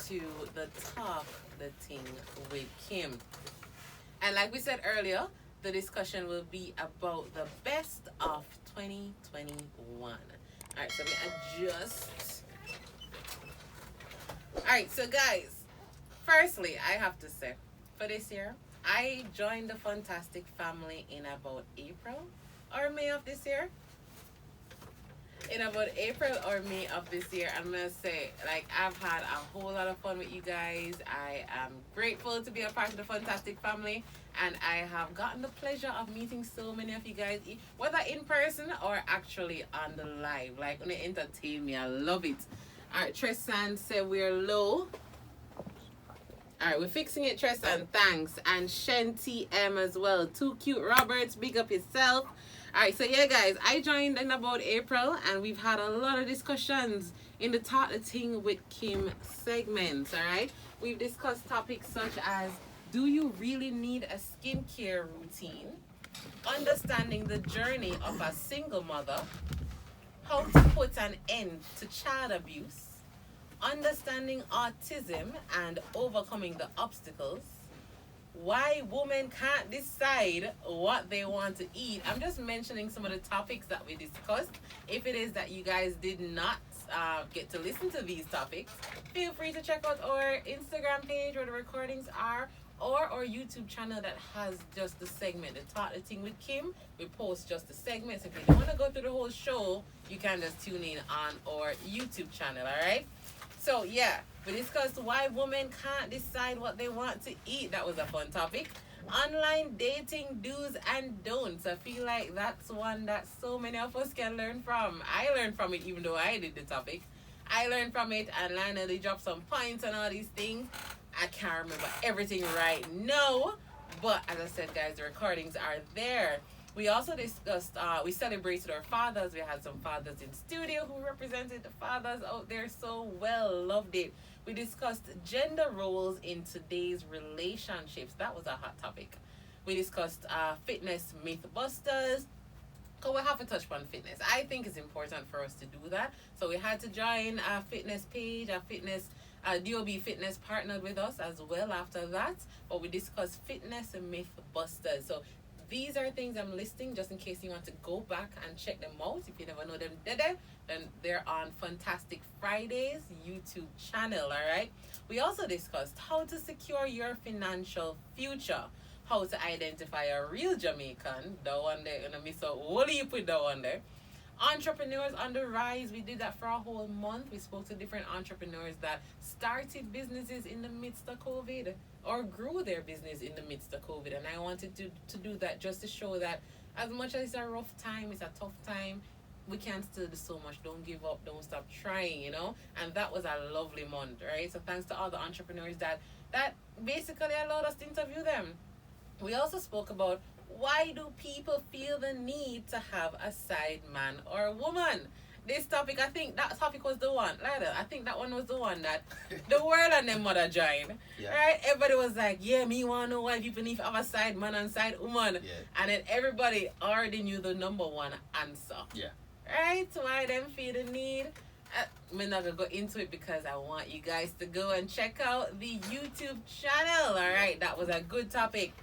to the Talk the Ting with Kim. And like we said earlier, the discussion will be about the best of 2021. Alright, so let me adjust. Alright, so guys, firstly, I have to say, for this year, I joined the Funtastic family in about April or May of this year. In about April or May of this year, I'm gonna say, like, I've had a whole lot of fun with you guys. I am grateful to be a part of the Funtastic family, and I have gotten the pleasure of meeting so many of you guys, whether in person or actually on the live. Like, when they entertain me, I love it. All right, Tristan said we're low. All right, we're fixing it, Tristan. Thanks. And Shanti M as well. Too cute, Roberts. Big up yourself. All right, so yeah, guys, I joined in about April, and we've had a lot of discussions in the Talk the Ting with Kim segments. All right, we've discussed topics such as, do you really need a skincare routine? Understanding the journey of a single mother. How to put an end to child abuse. Understanding autism and overcoming the obstacles. Why women can't decide what they want to eat. I'm just mentioning some of the topics that we discussed. If it is that you guys did not get to listen to these topics, feel free to check out our Instagram page where the recordings are, or our YouTube channel that has just the segment, the Talk the Ting with Kim. We post just the segments. If you don't want to go through the whole show, you can just tune in on our YouTube channel, all right? So yeah, we discussed why women can't decide what they want to eat. That was a fun topic. Online dating do's and don'ts. I feel like that's one that so many of us can learn from. I learned from it even though I did the topic. I learned from it, and Lana, they dropped some points and all these things. I can't remember everything right now, but as I said, guys, the recordings are there. We also discussed, we celebrated our fathers. We had some fathers in studio who represented the fathers out there so well. Loved it. We discussed gender roles in today's relationships. That was a hot topic. We discussed fitness mythbusters. So we have to touch on fitness. I think it's important for us to do that. So we had to join a fitness page, a fitness DOB Fitness partnered with us as well after that. But we discussed fitness and mythbusters. So these are things I'm listing just in case you want to go back and check them out. If you never know them, then they're on Funtastic Fridays YouTube channel, all right? We also discussed how to secure your financial future, how to identify a real Jamaican. That one there, gonna miss out. What do you put that one there? Entrepreneurs on the rise. We did that for a whole month. We spoke to different entrepreneurs that started businesses in the midst of COVID or grew their business in the midst of COVID. And I wanted to do that just to show that as much as it's a rough time, it's a tough time, we can still do so much. Don't give up. Don't stop trying, you know? And that was a lovely month, right? So thanks to all the entrepreneurs that basically allowed us to interview them. We also spoke about, why do people feel the need to have a side man or woman? This topic, I think that topic was the one. I think that one was the one that the world and their mother joined. Yeah. Right? Everybody was like, yeah, me want to know why people need to have a side man and side woman. Yeah. And then everybody already knew the number one answer. Yeah. Right? Why them feel the need? I'm not going to go into it because I want you guys to go and check out the YouTube channel. All right? That was a good topic.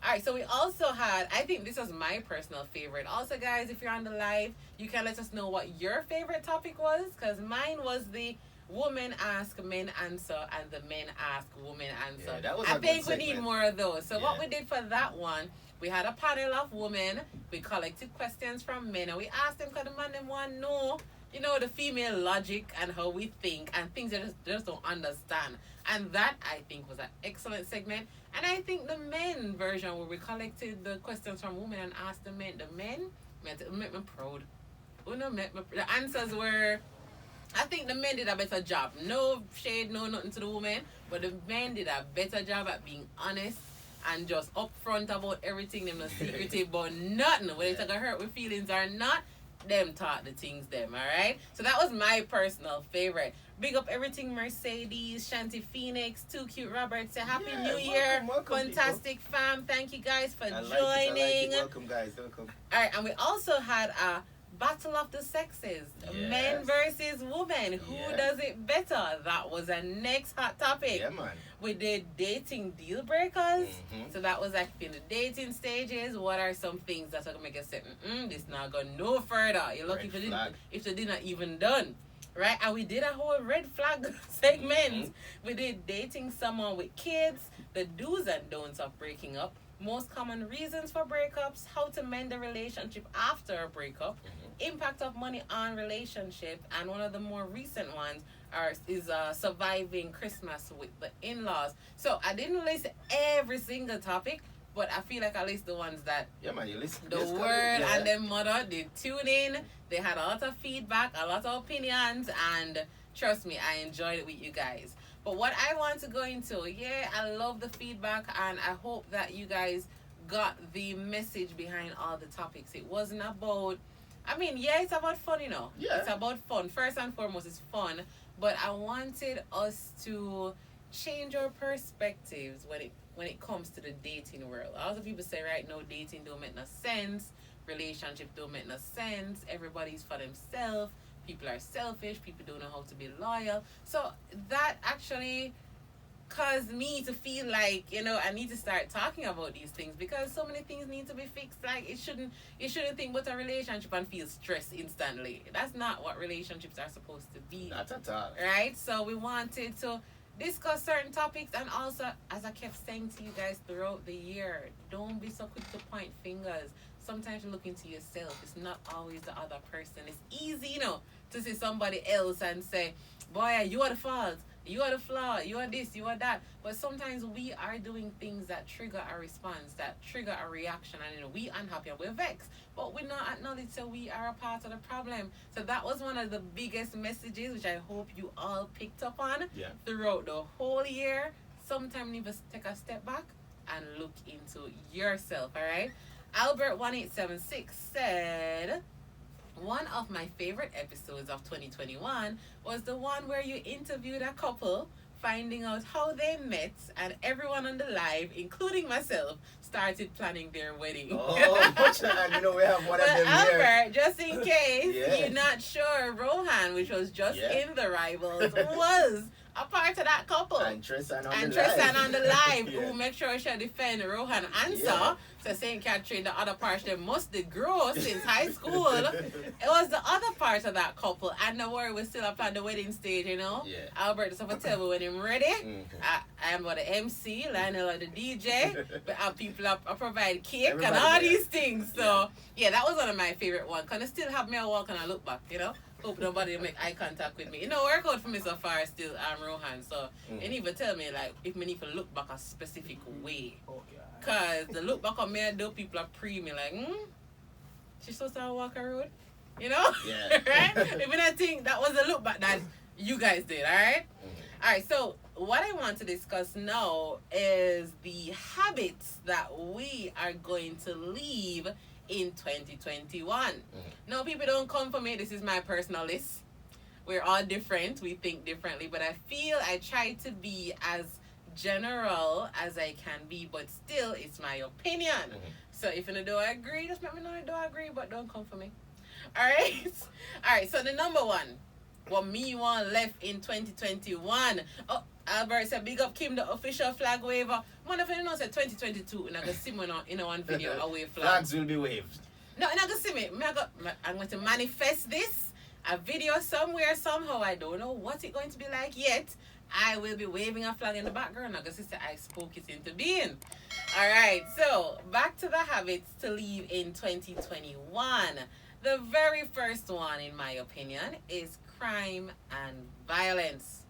All right, so we also had, I think this was my personal favorite. Also, guys, if you're on the live, you can let us know what your favorite topic was, because mine was the women ask, men answer, and the men ask, women answer. Yeah, that was I think we need more of those. So what we did for that one, we had a panel of women. We collected questions from men, and we asked them, because the man them want to know, you know, the female logic and how we think, and things that just don't understand. And that, I think, was an excellent segment. And I think the men version, where we collected the questions from women and asked the men make me proud. The answers were, I think the men did a better job. No shade, no nothing to the women, but the men did a better job at being honest and just upfront about everything. Them not secretive about nothing. Whether it's like a hurt with feelings or not, them taught the things them, alright? So that was my personal favorite. Big up everything Mercedes, Shanti Phoenix, Too Cute Robert. Say Happy New Year. Welcome, Fantastic fam. Thank you guys for joining. Welcome guys, welcome. Alright, and we also had a battle of the sexes, Yes. men versus women, who does it better? That was a next hot topic. Yeah, man. We did dating deal breakers. So that was like in the dating stages. What are some things that are gonna make us say, this not going no further? You're lucky if they did not even done. Right? And we did a whole red flag segment. We did dating someone with kids, the do's and don'ts of breaking up, most common reasons for breakups, how to mend a relationship after a breakup, impact of money on relationship, and one of the more recent ones is surviving Christmas with the in-laws. So I didn't list every single topic, but I feel like I list the ones that you listen. The word and their mother, they tune in. They had a lot of feedback, a lot of opinions, and trust me, I enjoyed it with you guys. But what I want to go into, I love the feedback, and I hope that you guys got the message behind all the topics. It wasn't about, it's about fun, Yeah. It's about fun. First and foremost, it's fun. But I wanted us to change our perspectives when it comes to the dating world. A lot of people say right now dating don't make no sense, relationship don't make no sense, everybody's for themselves, people are selfish, people don't know how to be loyal. So that actually caused me to feel like, I need to start talking about these things, because so many things need to be fixed. Like you shouldn't think about a relationship and feel stressed instantly. That's not what relationships are supposed to be. Not at all. Right? So we wanted to discuss certain topics, and also, as I kept saying to you guys throughout the year, don't be so quick to point fingers. Sometimes you look into yourself. It's not always the other person. It's easy, to see somebody else and say, boy, you are the fault, you are the flaw, you are this, you are that. But sometimes we are doing things that trigger a response, that trigger a reaction, and we unhappy and we're vexed. But we not acknowledge that we are a part of the problem. So that was one of the biggest messages, which I hope you all picked up on throughout the whole year. Sometimes you need to take a step back and look into yourself, all right? Albert1876 said, one of my favorite episodes of 2021 was the one where you interviewed a couple, finding out how they met, and everyone on the live, including myself, started planning their wedding. Oh, and we have one of them Albert, here. just in case you're not sure, Rohan, which was just in the Rivals, was a part of that couple. And Tristan on the live, who make sure she defend Rohan answer. So St. Catherine, the other part, they must grow since high school. It was the other part of that couple. And no worry, we're still up on the wedding stage, Albert just have to tell me when I'm ready. I am the MC, Lionel the DJ, but people up provide cake and all these things. So that was one of my favorite ones. Because I still have me a walk and I look back, Hope nobody make eye contact with me. Work out for me so far still, I'm Rohan. So you need to tell me like if me need to look back a specific way. Cause the look back on me, I do people are pre me like, she's supposed to walk a road, right? Even I think that was the look back that you guys did, all right? All right, so what I want to discuss now is the habits that we are going to leave in 2021. No, people don't come for me. This is my personal list. We're all different. We think differently, but I feel I try to be as general as I can be, but still it's my opinion. So if you don't agree, just let me know you don't agree, but don't come for me. Alright, so the number one, what me want left in 2021. Oh, Albert said big up Kim, the official flag waver. One of you know said 2022 and I can see me in one video a wave flag. Flags will be waved. No, and I can see me. I'm going to manifest this. A video somewhere, somehow. I don't know what it's going to be like yet. I will be waving a flag in the background. Because sister, I spoke it into being. Alright, so back to the habits to leave in 2021. The very first one, in my opinion, is crime and violence.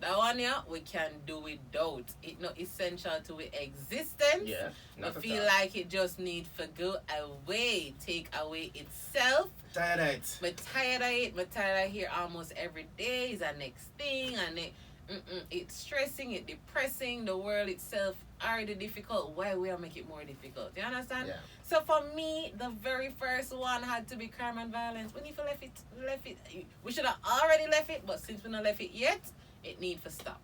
That one, we can do without. It's not essential to our existence. Yeah. I feel like it just needs to go away, take away itself. Tired of it. But tired of it. But tired of here almost every day is the next thing, and it's stressing, it's depressing. The world itself already difficult. Why we make it more difficult? You understand? Yeah. So for me, the very first one had to be crime and violence. When if we left it, we should have already left it. But since we not left it yet, it need to stop.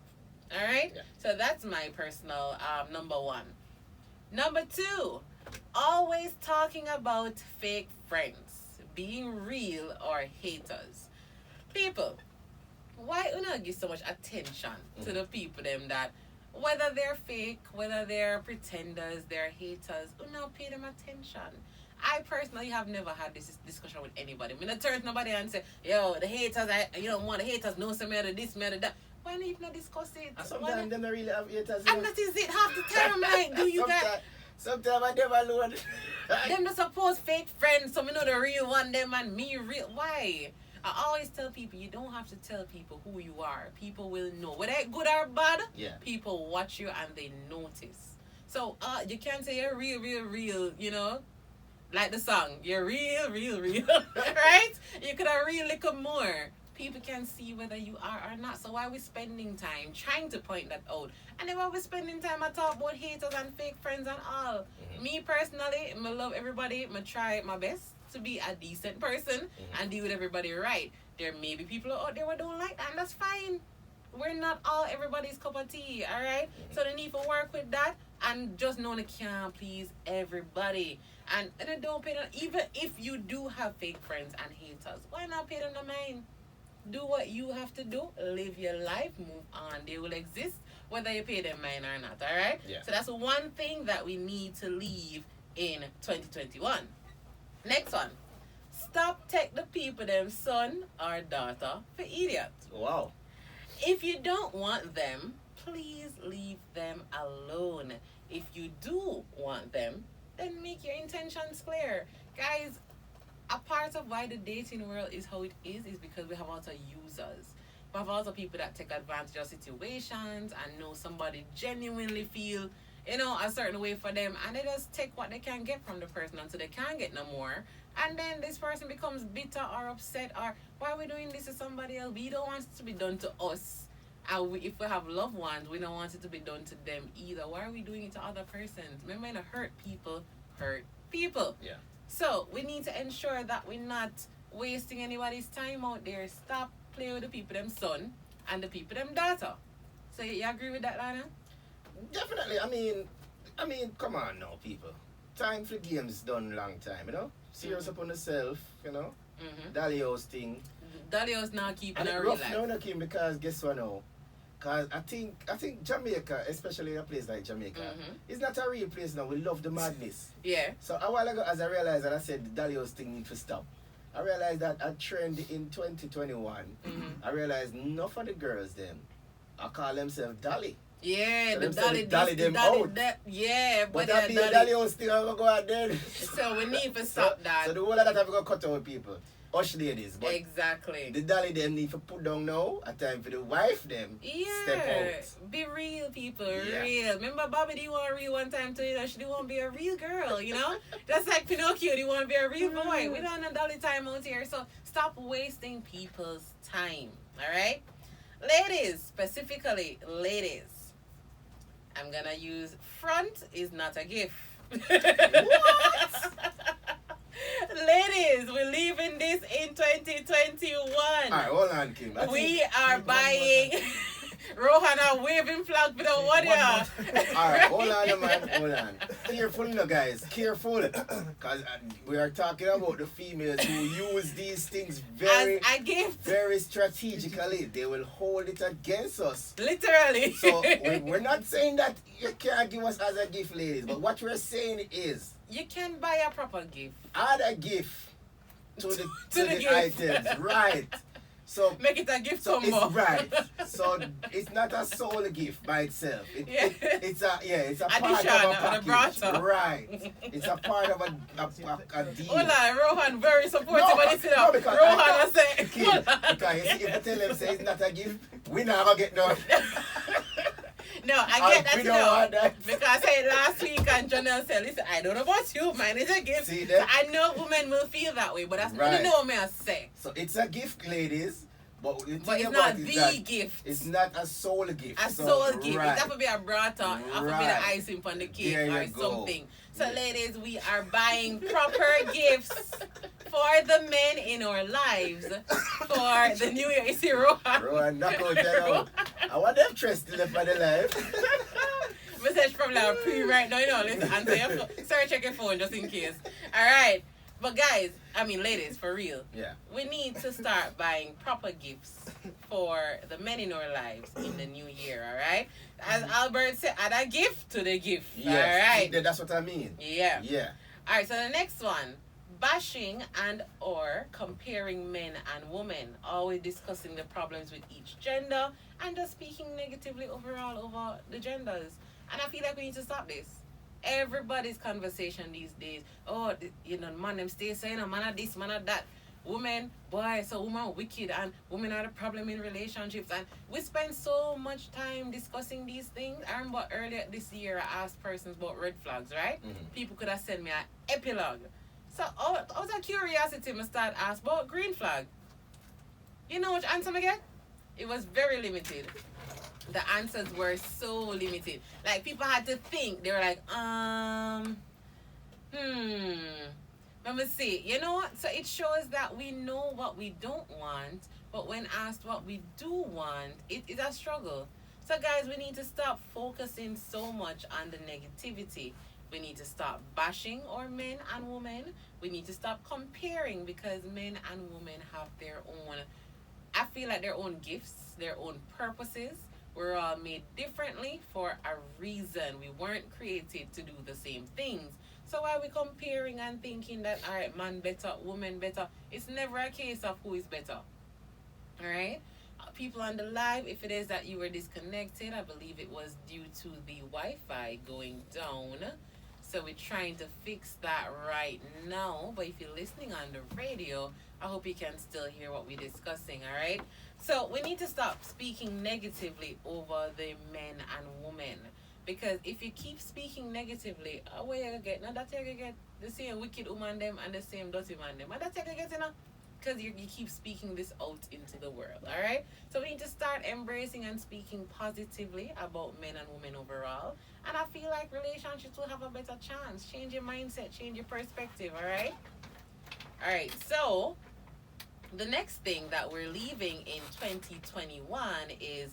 All right. Yeah. So that's my personal number one. Number two, always talking about fake friends. being real or haters. People, why you not give so much attention to the people them that whether they're fake, whether they're pretenders, they're haters, you not pay them attention. I personally have never had this discussion with anybody. I'm gonna turn to nobody and say, yo, the haters, you don't want the haters, no some matter this, matter that. Why not even discuss it? And sometimes they don't really have haters. And that is it, half the time I'm like, do you guys... Sometimes I never alone. Them the supposed fake friends, so me know the real one, them and me real. Why? I always tell people, you don't have to tell people who you are. People will know. Whether it's good or bad, people watch you and they notice. So you can't say you're real, you know? Like the song, you're real, right? You could have real little more. People can see whether you are or not. So why are we spending time trying to point that out? And then while we're spending time, I talk about haters and fake friends and all. Me personally, I love everybody. I try my best to be a decent person and deal with everybody right. There may be people out there who don't like that, and that's fine. We're not all everybody's cup of tea, all right? So they need to work with that and just know they can't please everybody. And they don't pay them, even if you do have fake friends and haters, why not pay them no mind? Do what you have to do, live your life, move on. They will exist whether you pay them mind or not, all right? Yeah. So that's one thing that we need to leave in 2021. Next one. Stop take the people them son or daughter for idiots. Wow. If you don't want them, please leave them alone. If you do want them, then make your intentions clear. Guys, a part of why the dating world is how it is because we have also users. We have also people that take advantage of situations and know somebody genuinely feel, you know, a certain way for them, and they just take what they can get from the person until they can't get no more. And then this person becomes bitter or upset or, why are we doing this to somebody else? We don't want it to be done to us. And if we have loved ones, we don't want it to be done to them either. Why are we doing it to other persons? Remember, to hurt people. Yeah. So we need to ensure that we're not wasting anybody's time out there. Stop playing with the people them son and the people them daughter. So you agree with that, Lana? Definitely. I mean, come on now, people. Time for games done long time, you know? Serious upon yourself, you know? Dalios thing. Dalios now keeping and a real rough life. now, no, Kim, because guess what now? Because I think Jamaica, especially a place like Jamaica, is not a real place now. We love the madness. Yeah. So a while ago, as I realized that I said the Dalios thing need to stop, I realized that a trend in 2021, I realized enough of the girls then, I call themselves Dolly. Yeah, so the dolly them out. Yeah, but that be a Dalios thing, I'm going to go out there. So we need to stop that. So the whole of that have to cut out people. Hush ladies. But exactly. the dolly them need to put down now. A time for the wife them step out. Be real, people. Real. Remember Bobby didn't want a real one time too. You know, she didn't want to be a real girl, you know? Just like Pinocchio didn't want to be a real boy. We don't have dolly time out here. So stop wasting people's time. Alright? Ladies, specifically ladies. I'm gonna use front is not a gift. What? Ladies, we're leaving this in 2021. Alright, hold on, Kim. We are buying Rohan waving flag for the warrior. Alright, hold on, man. Hold on. Careful, no, guys. Careful. Because we are talking about the females who use these things very strategically. They will hold it against us. Literally. So, we're not saying that you can't give us as a gift, ladies. But what we're saying is, you can buy a proper gift. Add a gift to the gift. items, right? So make it a gift combo. Right. So it's not a sole gift by itself. It's a part of a package. Right. It's a part of a deal. Hold on, Rohan very supportive when he said that. Rohan say because if you tell them say it's not a gift, we not gonna get none. No, I get that, because I said last week and Janelle said, listen, I don't know about you, mine is a gift. See that? So I know women will feel that way, but that's not know me I say. So it's a gift, ladies, but it's not the gift. It's not a soul gift. A soul gift. It have to be a brata, it have to be the icing on the cake or something. So ladies, we are buying proper gifts for the men in our lives for the new year. You see Rohan? Rohan, knock out that out. I want them dressed in the for the life. Message from like pre right now, you know, let's answer your phone. Sorry, check your phone just in case. Alright. But guys, I mean ladies, for real. Yeah. We need to start buying proper gifts for the men in our lives in the new year, alright? As Albert said, add a gift to the gift. Yes. Alright. That's what I mean. Yeah. Yeah. Alright, so the next one. Bashing and or comparing men and women. Always discussing the problems with each gender and just speaking negatively overall over the genders. And I feel like we need to stop this. Everybody's conversation these days. Oh, man, them stay saying, man of this, man of that. Women, boy, so women wicked and women are the problem in relationships. And we spend so much time discussing these things. I remember earlier this year I asked persons about red flags, right? Mm-hmm. People could have sent me an epilogue. So out of curiosity, I start asking about green flag. You know which answer I get? It was very limited. The answers were so limited. Like, people had to think. They were like, let me see. You know what? So it shows that we know what we don't want, but when asked what we do want, it is a struggle. So guys, we need to stop focusing so much on the negativity. We need to stop bashing our men and women. We need to stop comparing, because men and women have their own, I feel like their own gifts, their own purposes. We're all made differently for a reason. We weren't created to do the same things. So why are we comparing and thinking that, all right, man better, woman better? It's never a case of who is better. All right? People on the live, if it is that you were disconnected, I believe it was due to the Wi-Fi going down. So we're trying to fix that right now. But if you're listening on the radio, I hope you can still hear what we're discussing, all right? So we need to stop speaking negatively over the men and women. Because if you keep speaking negatively, what you gonna get? Now that you're gonna get the same wicked woman them and the same dirty man them. And that's you're gonna get, you know? Because you keep speaking this out into the world, all right? So we need to start embracing and speaking positively about men and women overall. And I feel like relationships will have a better chance. Change your mindset, change your perspective, all right? All right, so the next thing that we're leaving in 2021 is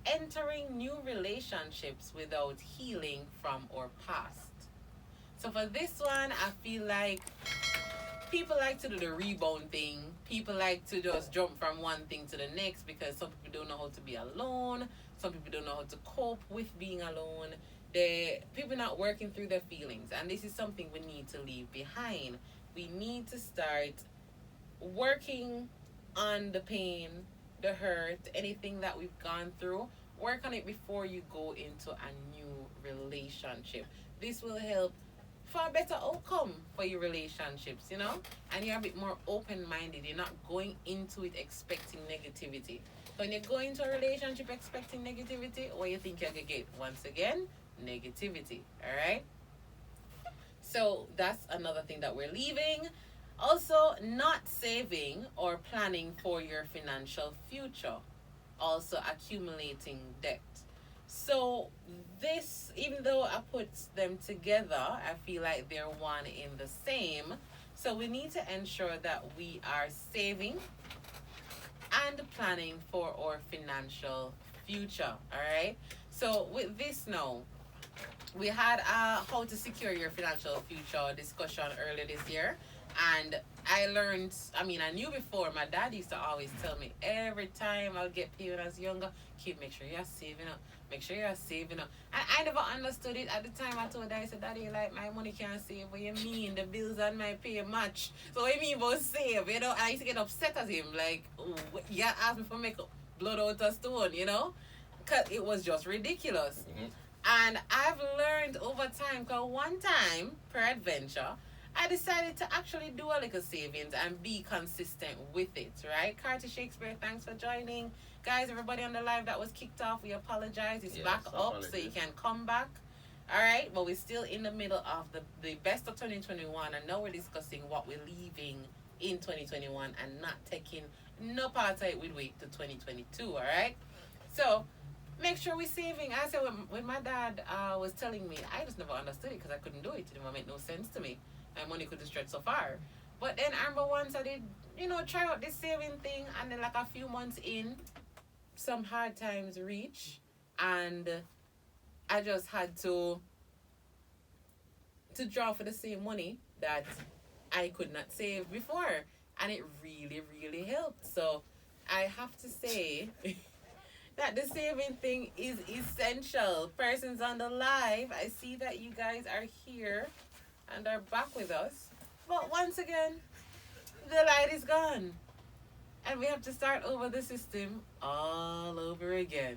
entering new relationships without healing from our past. So for this one, I feel like people like to do the rebound thing. People like to just jump from one thing to the next, because some people don't know how to be alone. Some people don't know how to cope with being alone. People not working through their feelings. And this is something we need to leave behind. We need to start working on the pain, the hurt, anything that we've gone through. Work on it before you go into a new relationship. This will help for a better outcome for your relationships, you know? And you're a bit more open-minded. You're not going into it expecting negativity. So when you go into a relationship expecting negativity, what you think you're going to get? Once again, negativity, all right? So that's another thing that we're leaving. Also, not saving or planning for your financial future. Also, accumulating debt. So this, even though I put them together, I feel like they're one in the same. So we need to ensure that we are saving and planning for our financial future, all right? So with this now, we had a how to secure your financial future discussion earlier this year. And I learned, I knew before, my dad used to always tell me every time I'll get paid when I was younger, kid, make sure you're saving up. Make sure you're saving up. And I never understood it at the time. I told Daddy, I said, Daddy, like, my money can't save. What you mean? The bills and my pay match. So what you mean about save? You know, I used to get upset at him. Like, oh, you asked me for make blood out of stone, you know? Because it was just ridiculous. Mm-hmm. And I've learned over time, because one time, per adventure, I decided to actually do a little savings and be consistent with it, right? Carter Shakespeare, thanks for joining. Guys, everybody on the live that was kicked off, we apologize. It's back up, so you can come back. All right, but we're still in the middle of the best of 2021, and now we're discussing what we're leaving in 2021 and not taking no part of it with weight to 2022, all right? So make sure we're saving. I said when my dad was telling me, I just never understood it because I couldn't do it. It didn't make no sense to me. My money could stretch so far. But then I remember once I did, try out this saving thing, and then like a few months in, some hard times reach, and I just had to draw for the same money that I could not save before. And it really, really helped. So I have to say that the saving thing is essential. Persons on the live, I see that you guys are here and are back with us. But once again, the light is gone. And we have to start over the system all over again.